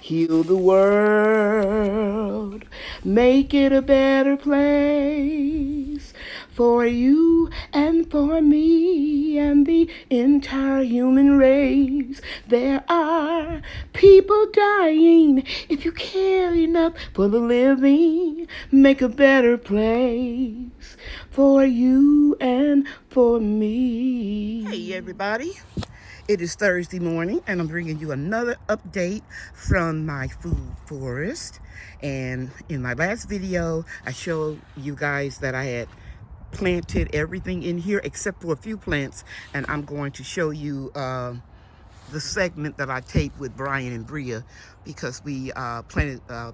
heal the world, make it a better place for you and for me and the entire human race. There are people dying. If you care enough for the living, make a better place for you and for me. Hey everybody, it is Thursday morning and I'm bringing you another update from my food forest. And in my last video I showed you guys that I had planted everything in here except for a few plants, and I'm going to show you the segment that I taped with Brian and Bria, because we planted a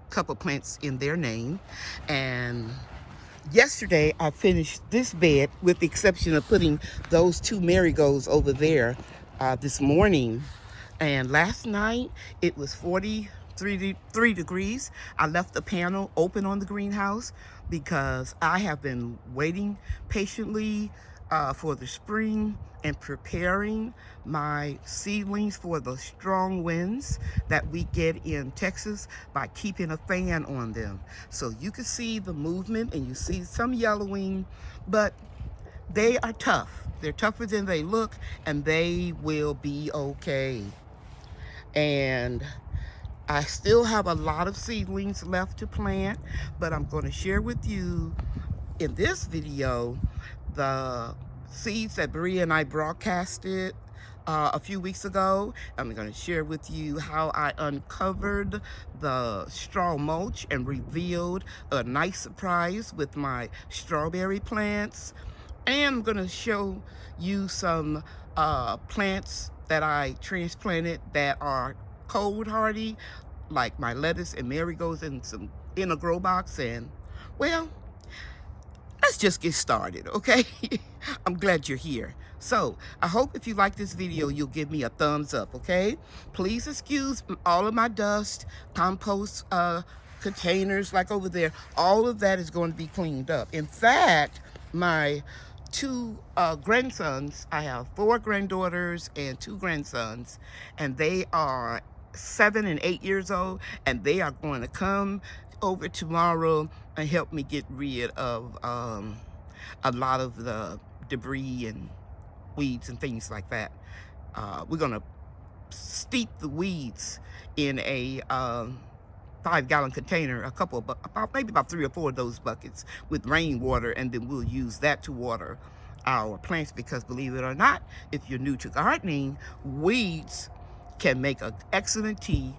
couple plants in their name. And yesterday I finished this bed, with the exception of putting those two marigolds over there this morning. And last night it was 43 degrees. I left the panel open on the greenhouse because I have been waiting patiently for the spring and preparing my seedlings for the strong winds that we get in Texas by keeping a fan on them. So you can see the movement and you see some yellowing, but they are tough. They're tougher than they look, and they will be okay. And I still have a lot of seedlings left to plant, but I'm going to share with you in this video the seeds that Bria and I broadcasted a few weeks ago. I'm going to share with you how I uncovered the straw mulch and revealed a nice surprise with my strawberry plants. And I'm going to show you some plants that I transplanted that are cold hardy, like my lettuce and marigolds in a grow box. And well, let's just get started, okay? I'm glad you're here. So I hope if you like this video, you'll give me a thumbs up, okay? Please excuse all of my dust, compost containers like over there. All of that is going to be cleaned up. In fact, my two grandsons, I have 4 granddaughters and 2 grandsons, and they are 7 and 8 years old, and they are going to come over tomorrow and help me get rid of a lot of the debris and weeds and things like that. We're gonna steep the weeds in a 5-gallon container, maybe about 3 or 4 of those buckets with rainwater, and then we'll use that to water our plants, because believe it or not, if you're new to gardening, weeds can make an excellent tea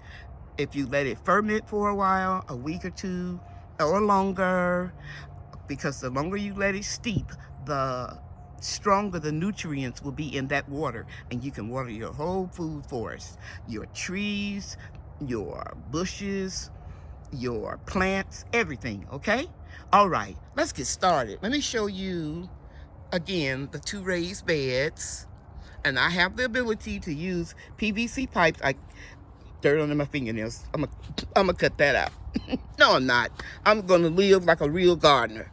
if you let it ferment for a while, a week or 2 or longer, because the longer you let it steep, the stronger the nutrients will be in that water, and you can water your whole food forest, your trees, your bushes, your plants, everything, okay? All right, let's get started. Let me show you again the 2 raised beds, and I have the ability to use PVC pipes. Dirt under my fingernails. I'm gonna cut that out. No, I'm not. I'm gonna live like a real gardener.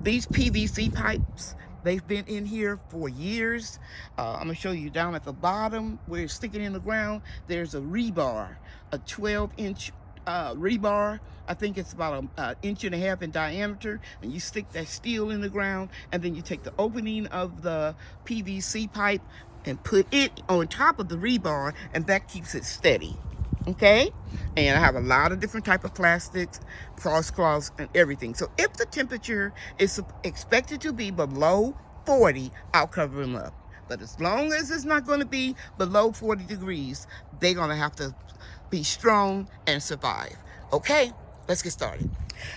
These PVC pipes, they've been in here for years. I'm gonna show you down at the bottom where it's sticking in the ground. There's a rebar, a 12-inch rebar. I think it's about an 1.5 inches in diameter, and you stick that steel in the ground, and then you take the opening of the PVC pipe and put it on top of the rebar, and that keeps it steady, okay? And I have a lot of different type of plastics, frost cloths, and everything. So if the temperature is expected to be below 40, I'll cover them up. But as long as it's not going to be below 40 degrees, they're going to have to be strong and survive. Okay, let's get started.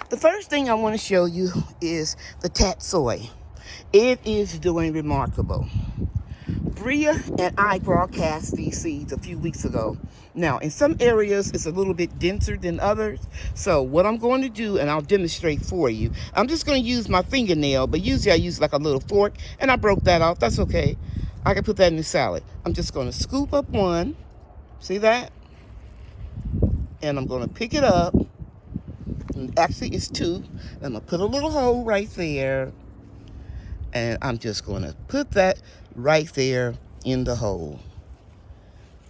The first thing I want to show you is the tatsoi. It is doing remarkable. Bria and I broadcast these seeds a few weeks ago. Now, in some areas, it's a little bit denser than others. So what I'm going to do, and I'll demonstrate for you, I'm just going to use my fingernail, but usually I use like a little fork, and I broke that off. That's okay. I can put that in the salad. I'm just going to scoop up one. See that? And I'm going to pick it up. And actually, it's 2. I'm going to put a little hole right there. And I'm just going to put that right there in the hole.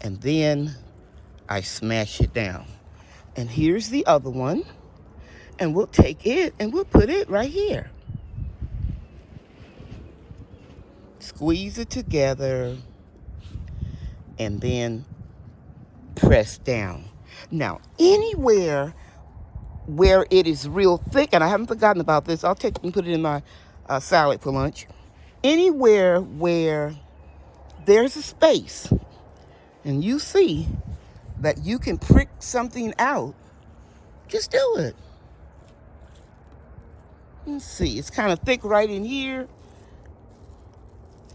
And then I smash it down. And here's the other one. And we'll take it and we'll put it right here. Squeeze it together and then press down. Now, anywhere where it is real thick, and I haven't forgotten about this, I'll take and put it in my salad for lunch. Anywhere where there's a space and you see that you can prick something out, just do it. Let's see, it's kind of thick right in here.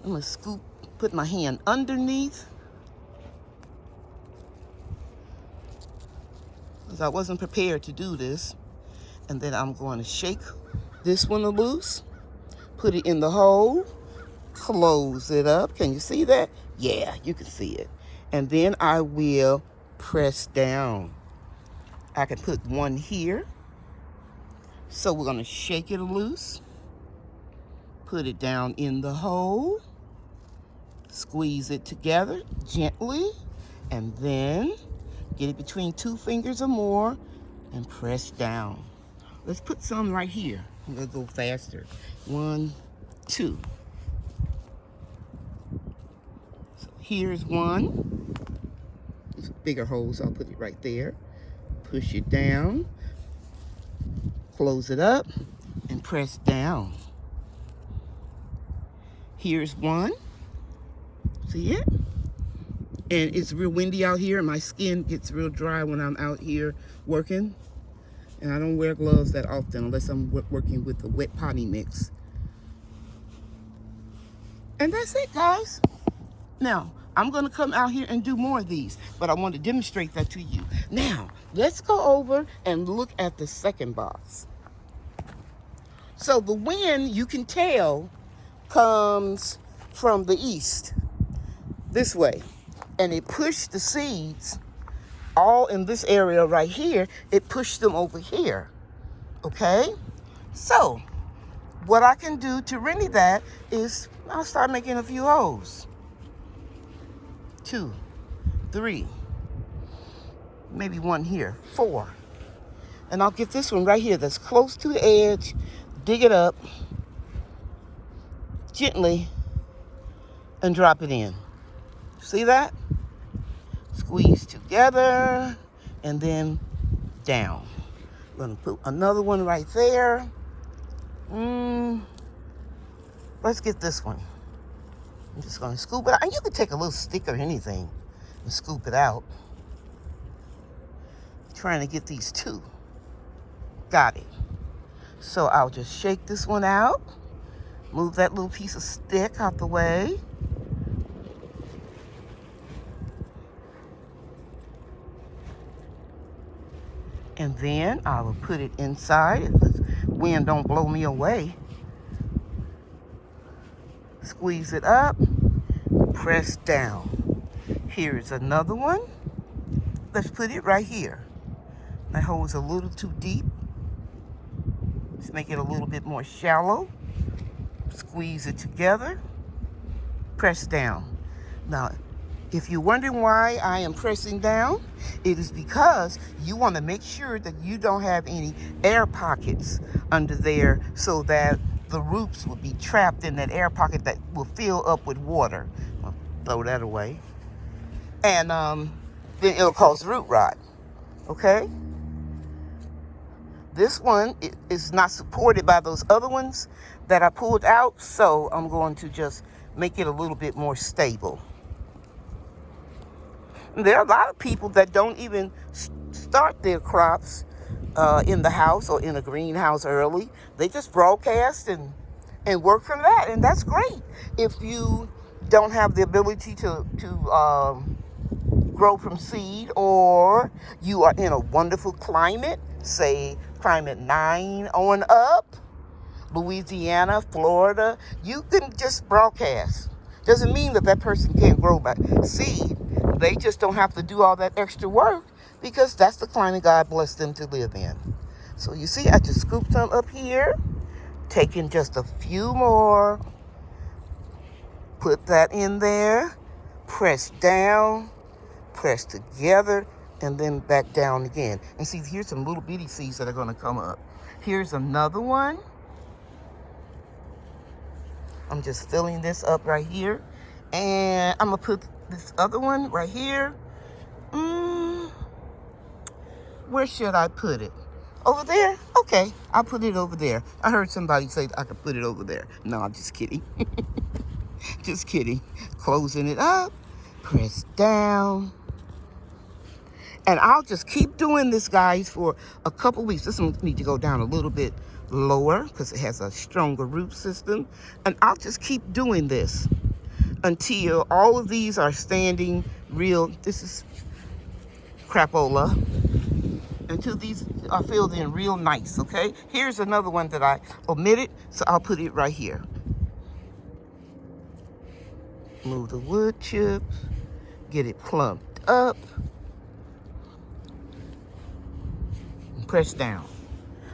I'm gonna scoop, put my hand underneath, because I wasn't prepared to do this. And then I'm going to shake this one loose, put it in the hole, close it up. Can you see that? Yeah, you can see it. And then I will press down. I can put one here. So we're going to shake it loose, put it down in the hole, squeeze it together gently, and then get it between 2 fingers or more and press down. Let's put some right here. I'm going to go faster. 1, 2. So here's one. It's bigger hole, so I'll put it right there. Push it down. Close it up and press down. Here's one. See it? And it's real windy out here, and my skin gets real dry when I'm out here working. And I don't wear gloves that often unless I'm working with the wet potting mix. And that's it, guys. Now, I'm going to come out here and do more of these, but I want to demonstrate that to you. Now, let's go over and look at the second box. So the wind, you can tell, comes from the east, this way. And it pushed the seeds all in this area right here. It pushed them over here, okay? So what I can do to remedy that is I'll start making a few holes. 2, 3, maybe one here, 4. And I'll get this one right here that's close to the edge, dig it up gently and drop it in. See that? Squeeze together and then down. I'm gonna put another one right there. Let's get this one. I'm just gonna scoop it out. And you can take a little stick or anything and scoop it out. Trying to get these 2. Got it. So I'll just shake this one out. Move that little piece of stick out the way. And then I will put it inside if the wind don't blow me away. Squeeze it up, press down. Here's another one. Let's put it right here. My hole's a little too deep. Let's make it a little bit more shallow. Squeeze it together, press down. Now, if you're wondering why I am pressing down, it is because you want to make sure that you don't have any air pockets under there so that the roots will be trapped in that air pocket that will fill up with water. I'll throw that away. And then it'll cause root rot, okay? This one is not supported by those other ones that I pulled out, so I'm going to just make it a little bit more stable. There are a lot of people that don't even start their crops in the house or in a greenhouse early. They just broadcast and work from that, and that's great. If you don't have the ability to grow from seed, or you are in a wonderful climate, say climate 9 on up, Louisiana, Florida, you can just broadcast. Doesn't mean that that person can't grow by seed. They just don't have to do all that extra work because that's the climate God blessed them to live in. So you see, I just scooped some up here, taking just a few more, put that in there, press down, press together, and then back down again. And see, here's some little bitty seeds that are going to come up. Here's another one. I'm just filling this up right here. And I'm going to put this other one right here. Where should I put it? Over there? Okay, I'll put it over there. I heard somebody say I could put it over there. No, I'm just kidding. Just kidding. Closing it up. Press down. And I'll just keep doing this, guys, for a couple weeks. This one needs to go down a little bit lower because it has a stronger root system. And I'll just keep doing this until all of these are standing real. This is crapola. Until these are filled in real nice, okay? Here's another one that I omitted, so I'll put it right here. Move the wood chips, get it plumped up, and press down.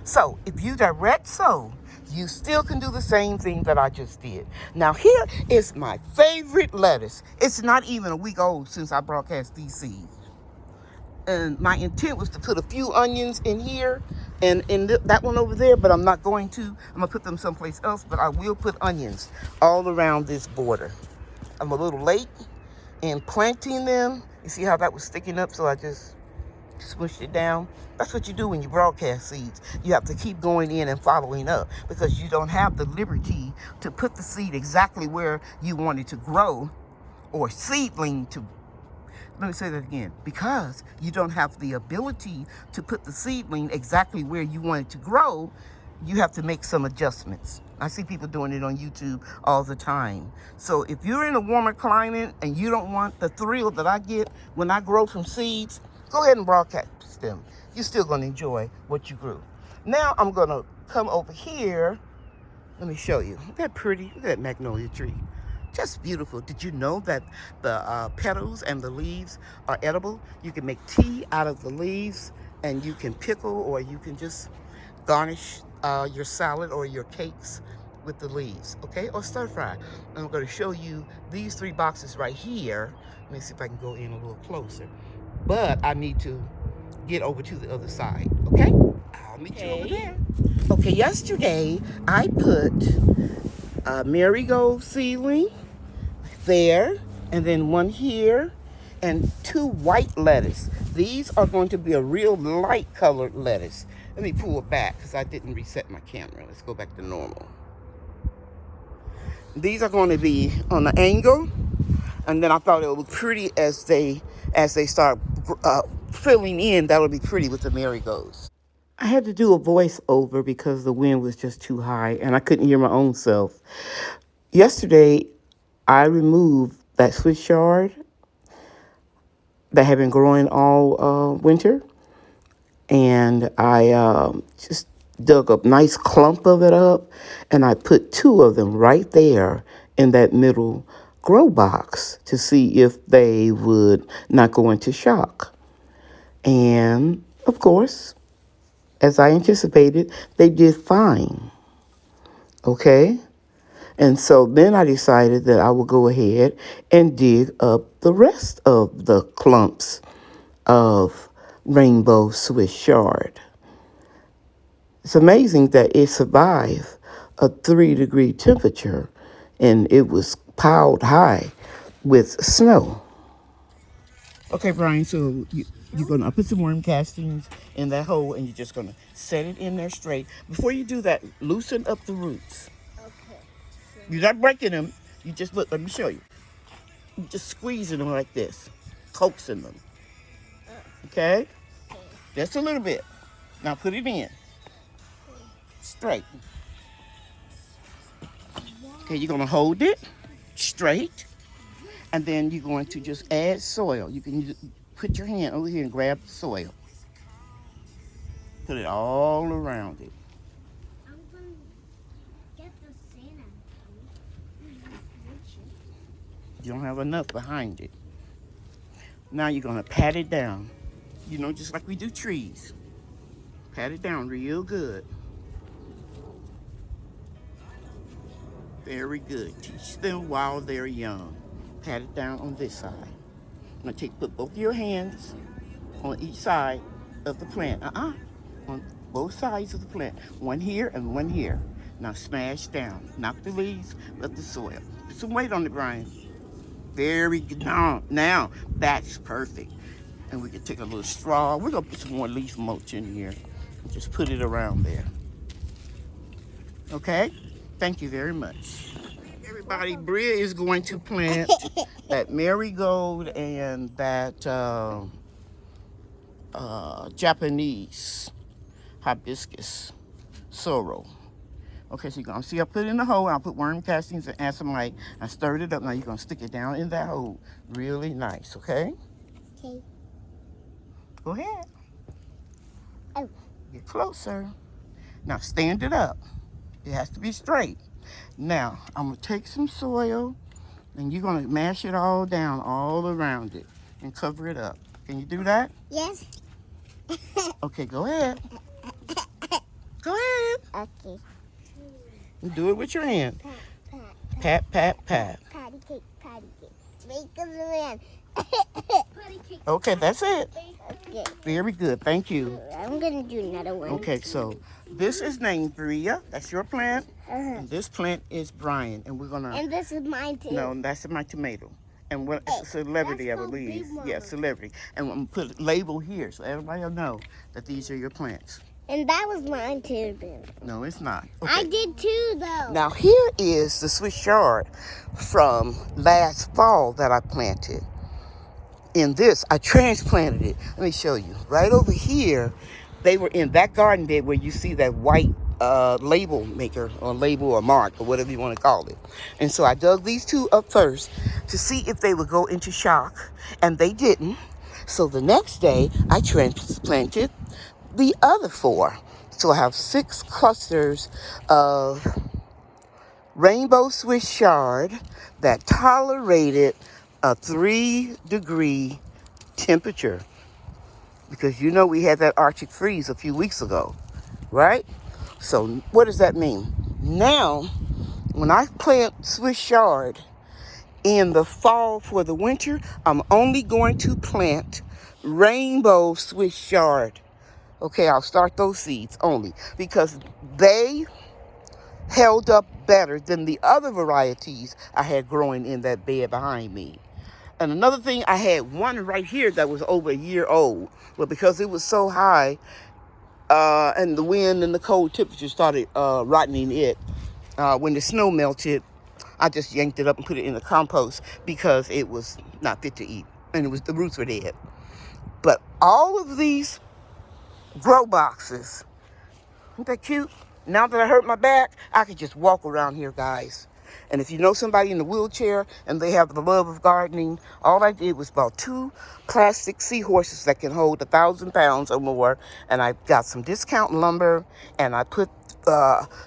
So if you direct sow, you still can do the same thing that I just did. Now here is my favorite lettuce. It's not even a week old since I broadcast these seeds. And my intent was to put a few onions in here and in that one over there, but I'm not going to. I'm going to put them someplace else, but I will put onions all around this border. I'm a little late in planting them. You see how that was sticking up, so I just smushed it down. That's what you do when you broadcast seeds. You have to keep going in and following up because you don't have the liberty to put the seed exactly where you want it to grow or seedling to. Let me say that again. Because you don't have the ability to put the seedling exactly where you want it to grow, you have to make some adjustments. I see people doing it on YouTube all the time. So if you're in a warmer climate and you don't want the thrill that I get when I grow from seeds, go ahead and broadcast them. You're still going to enjoy what you grew. Now I'm going to come over here. Let me show you. Isn't that pretty? Look at that magnolia tree. Just beautiful. Did you know that the petals and the leaves are edible? You can make tea out of the leaves, and you can pickle, or you can just garnish your salad or your cakes with the leaves, okay? Or stir fry. I'm going to show you these 3 boxes right here. Let me see if I can go in a little closer. But I need to get over to the other side, okay? I'll meet you over there. Okay, yesterday I put a marigold seedling there, and then one here, and 2 white lettuce. These are going to be a real light colored lettuce. Let me pull it back because I didn't reset my camera. Let's go back to normal. These are going to be on the angle, and then I thought it would look pretty as they start filling in. That would be pretty with the marigolds. I had to do a voiceover because the wind was just too high and I couldn't hear my own self. Yesterday, I removed that Swiss chard that had been growing all winter, and I just dug a nice clump of it up, and I put 2 of them right there in that middle grow box to see if they would not go into shock. And, of course, as I anticipated, they did fine. Okay? And so then I decided that I would go ahead and dig up the rest of the clumps of rainbow Swiss chard. It's amazing that it survived a 3-degree temperature, and it was piled high with snow. Okay, Brian, so you're going to put some worm castings in that hole, and you're just going to set it in there straight. Before you do that, loosen up the roots. Okay. You're not breaking them. You just, look, let me show you. You're just squeezing them like this, coaxing them. Okay? Just a little bit. Now put it in. Straight. Okay, you're going to hold it straight, and then you're going to just add soil. You can put your hand over here and grab the soil. Put it all around it. I'm going to get the sand. You don't have enough behind it. Now you're going to pat it down. You know, just like we do trees. Pat it down real good. Very good. Teach them while they're young. Pat it down on this side. Now put both of your hands on each side of the plant. On both sides of the plant. One here and one here. Now smash down. Not the leaves, but the soil. Put some weight on it, Brian. Very good. Now, that's perfect. And we can take a little straw. We're going to put some more leaf mulch in here. And just put it around there. Okay? Thank you very much. Everybody, Bria is going to plant that marigold and that Japanese hibiscus sorrel. Okay, so you're going to see I put it in the hole. I'll put worm castings and add some light. I stirred it up. Now you're going to stick it down in that hole. Really nice, okay? Okay. Go ahead. Oh. Get closer. Now stand it up. It has to be straight. Now, I'm going to take some soil and you're going to mash it all down all around it and cover it up. Can you do that? Yes. Okay, go ahead. Go ahead. Okay. Do it with your hand. Pat, pat, Pat. patty cake, patty cake. Make a man. Patty cake. Okay, that's it. Okay. Very good. Thank you. I'm gonna do another one. Okay, so this is named Bria. That's your plant. And this plant is Brian. And we're going to... And this is mine too. No, that's my tomato. And what it's a celebrity, I believe. Yeah, celebrity. And I'm going to put a label here so everybody will know that these are your plants. And that was mine too, then. No, it's not. Okay. I did too, though. Now here is the Swiss chard from last fall that I planted. In this, I transplanted it. Let me show you. Right over here, they were in that garden bed where you see that white label maker or label or mark or whatever you want to call it. And so I dug these two up first to see if they would go into shock, and they didn't. So the next day, I transplanted the other 4. So I have 6 clusters of rainbow Swiss chard that tolerated a 3-degree temperature. Because you know we had that Arctic freeze a few weeks ago, right? So what does that mean? Now, when I plant Swiss chard in the fall for the winter, I'm only going to plant rainbow Swiss chard. Okay, I'll start those seeds only because they held up better than the other varieties I had growing in that bed behind me. And another thing, I had one right here that was over a year old. But because it was so high, and the wind and the cold temperature started rotting it, when the snow melted, I just yanked it up and put it in the compost because it was not fit to eat. And the roots were dead. But all of these grow boxes, isn't that cute? Now that I hurt my back, I could just walk around here, guys. And if you know somebody in a wheelchair and they have the love of gardening, all I did was bought 2 plastic seahorses that can hold 1,000 pounds or more. And I got some discount lumber and I put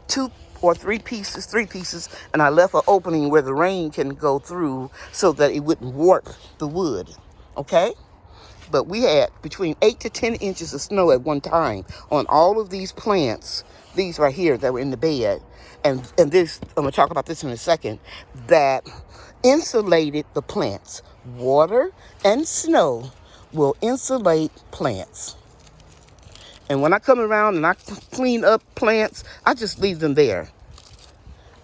2 or 3 pieces, and I left an opening where the rain can go through so that it wouldn't warp the wood, okay? But we had between 8 to 10 inches of snow at one time on all of these plants, these right here that were in the bed. And this, I'm going to talk about this in a second, that insulated the plants. Water and snow will insulate plants. And when I come around and I clean up plants, I just leave them there.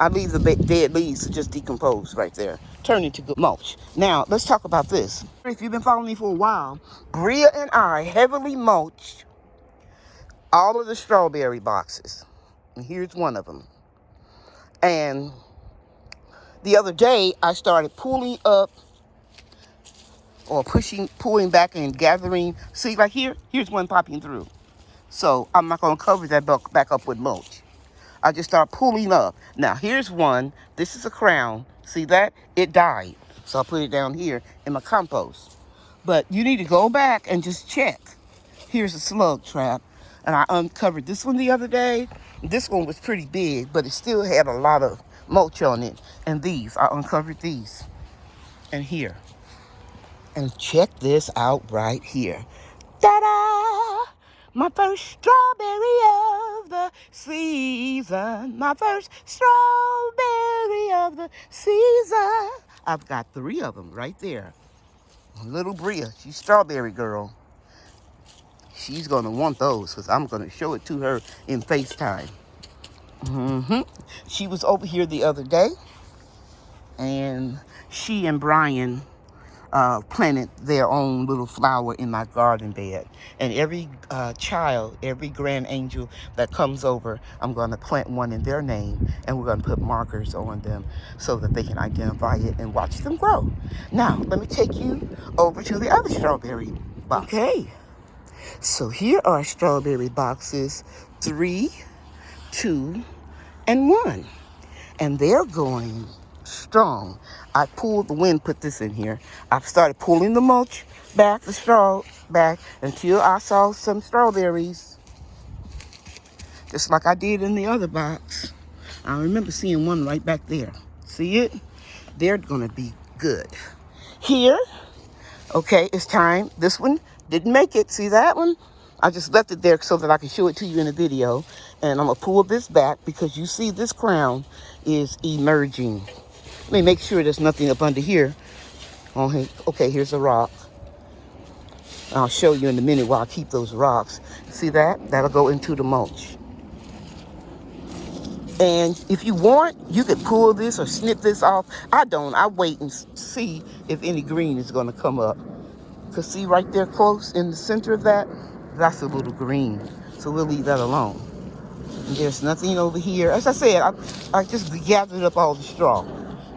I leave the dead leaves to just decompose right there, turn into good mulch. Now, let's talk about this. If you've been following me for a while, Bria and I heavily mulched all of the strawberry boxes. And here's one of them. And the other day, I started pulling up or pulling back and gathering. See, like here's one popping through. So I'm not going to cover that back up with mulch. I just start pulling up. Now, here's one. This is a crown. See that? It died. So I'll put it down here in my compost. But you need to go back and just check. Here's a slug trap. And I uncovered this one the other day. This one was pretty big, but it still had a lot of mulch on it. And these, I uncovered these. And here. And check this out right here. Ta-da! My first strawberry of the season. My first strawberry of the season. I've got 3 of them right there. Little Bria, she's strawberry girl. She's gonna want those because I'm gonna show it to her in FaceTime. She was over here the other day, and she and Brian planted their own little flower in my garden bed. And every child, every grand angel that comes over, I'm going to plant one in their name, and we're going to put markers on them so that they can identify it and watch them grow. Now, let me take you over to the other strawberry box. Okay, so here are strawberry boxes 3, 2, and 1. And they're going strong. I pulled the wind, put this in here. I started pulling the mulch back, the straw back, until I saw some strawberries. Just like I did in the other box. I remember seeing one right back there. See it? They're gonna be good. Here, okay, it's time. This one didn't make it. See that one? I just left it there so that I can show it to you in a video. And I'm gonna pull this back because you see this crown is emerging. Let me make sure there's nothing up under here. Okay, here's a rock. I'll show you in a minute why I keep those rocks. See that? That'll go into the mulch. And if you want, you could pull this or snip this off. I don't. I wait and see if any green is gonna come up. Because see right there close in the center of that, that's a little green. So we'll leave that alone. And there's nothing over here. As I said, I just gathered up all the straw.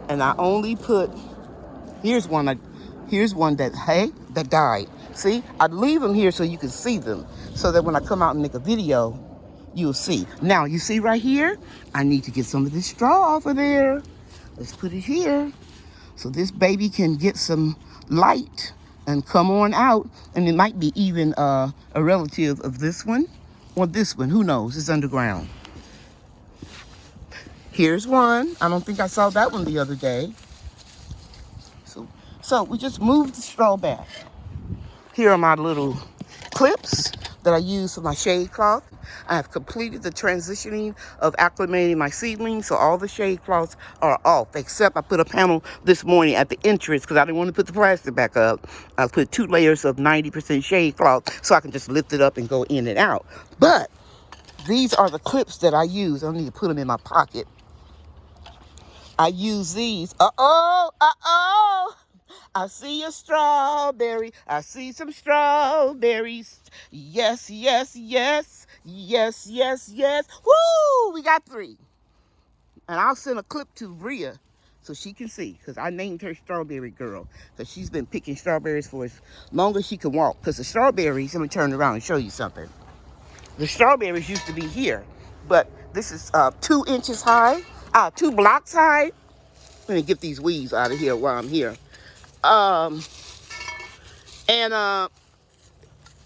And I only put, here's one that died. See, I'd leave them here so you can see them. So that when I come out and make a video, you'll see. Now, you see right here, I need to get some of this straw off of there. Let's put it here. So this baby can get some light and come on out. And it might be even a relative of this one or this one. Who knows? It's underground. Here's one. I don't think I saw that one the other day. So we just moved the straw back. Here are my little clips that I use for my shade cloth. I have completed the transitioning of acclimating my seedlings, so all the shade cloths are off, except I put a panel this morning at the entrance because I didn't want to put the plastic back up. I put 2 layers of 90% shade cloth so I can just lift it up and go in and out. But these are the clips that I use. I don't need to put them in my pocket. I use these. I see a strawberry. I see some strawberries. Yes, yes, yes. Yes, yes, yes. Woo! We got 3. And I'll send a clip to Bria so she can see. Because I named her Strawberry Girl. Because she's been picking strawberries for as long as she can walk. Because the strawberries, let me turn around and show you something. The strawberries used to be here. But this is 2 inches high. 2 blocks high. Let me get these weeds out of here while I'm here.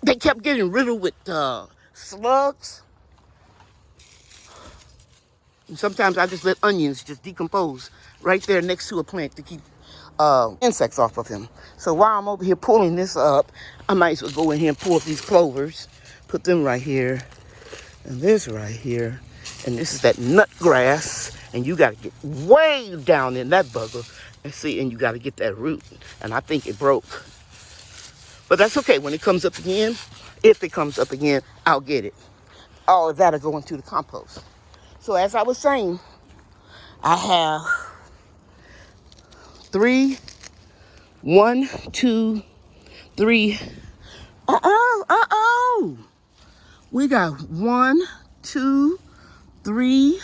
They kept getting riddled with slugs. And sometimes I just let onions just decompose right there next to a plant to keep insects off of them. So while I'm over here pulling this up, I might as well go in here and pull up these clovers. Put them right here. And this right here. And this is that nut grass. And you got to get way down in that bugger. And see, and you got to get that root. And I think it broke. But that's okay. When it comes up again, if it comes up again, I'll get it. All of that'll go into the compost. So as I was saying, I have 3, 1, 2, 3. We got 1, 2, 3.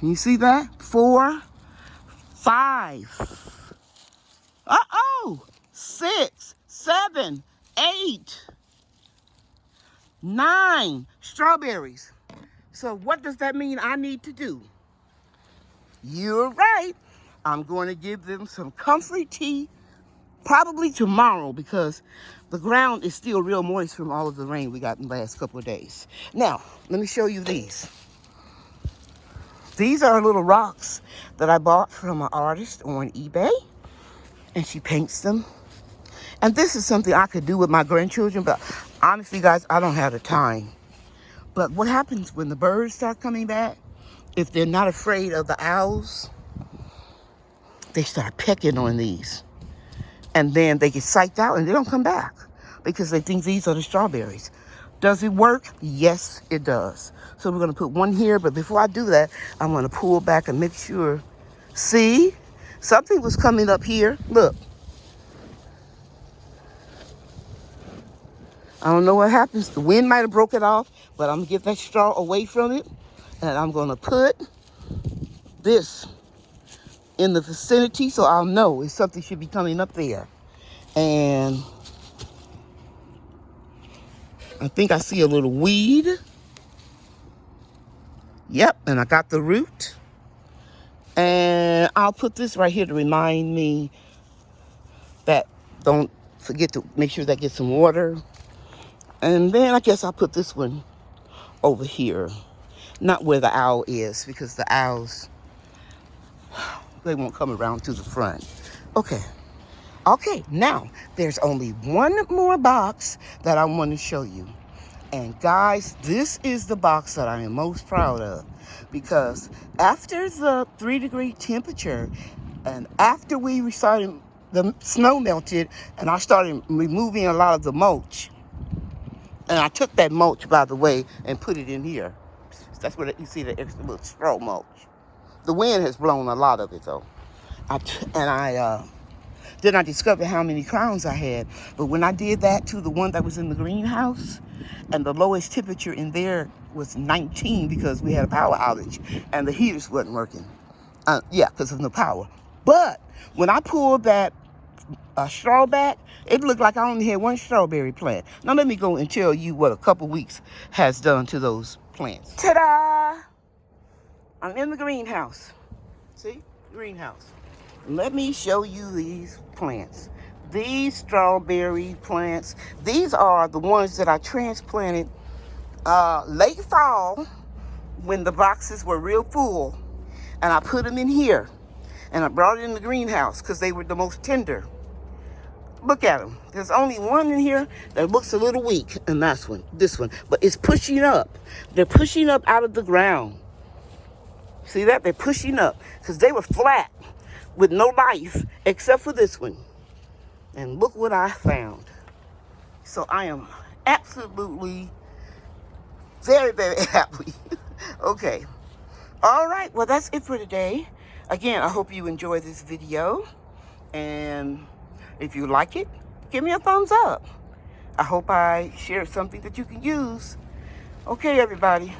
You see that? 4, 5. 6, 7, 8, 9 strawberries. So what does that mean I need to do? You're right. I'm going to give them some comfort tea probably tomorrow because the ground is still real moist from all of the rain we got in the last couple of days. Now, let me show you these. These are little rocks that I bought from an artist on eBay, and she paints them. And this is something I could do with my grandchildren, but honestly, guys, I don't have the time. But what happens when the birds start coming back, if they're not afraid of the owls, they start pecking on these. And then they get psyched out and they don't come back because they think these are the strawberries. Does it work? Yes, it does. So we're going to put one here. But before I do that, I'm going to pull back and make sure. See? Something was coming up here. Look. I don't know what happens. The wind might have broke it off, but I'm going to get that straw away from it. And I'm going to put this in the vicinity so I'll know if something should be coming up there. And I think I see a little weed. Yep, and I got the root. And I'll put this right here to remind me that don't forget to make sure that gets some water. And then I guess I'll put this one over here. Not where the owl is, because the owls, they won't come around to the front. Okay. Okay, now there's only one more box that I want to show you. And guys, this is the box that I am most proud of, because after the 3-degree temperature and after we started, the snow melted and I started removing a lot of the mulch, and I took that mulch, by the way, and put it in here. That's where you see the extra little straw mulch. The wind has blown a lot of it though. Then I discovered how many crowns I had. But when I did that to the one that was in the greenhouse, and the lowest temperature in there was 19 because we had a power outage and the heaters wasn't working. Yeah, because of no power. But when I pulled that straw back, it looked like I only had one strawberry plant. Now let me go and tell you what a couple weeks has done to those plants. Ta-da! I'm in the greenhouse. See? Greenhouse. Let me show you these plants. These strawberry plants, these are the ones that I transplanted late fall when the boxes were real full. And I put them in here. And I brought it in the greenhouse because they were the most tender. Look at them. There's only one in here that looks a little weak, and that's this one. But it's pushing up. They're pushing up out of the ground. See that? They're pushing up because they were flat with no life except for this one. And look what I found. So I am absolutely very, very happy. Okay. All right. Well, that's it for today. Again, I hope you enjoyed this video. And if you like it, give me a thumbs up. I hope I shared something that you can use. Okay, everybody.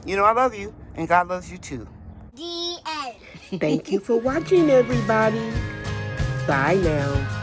You know I love you, and God loves you too. The end. Thank you for watching, everybody. Bye now.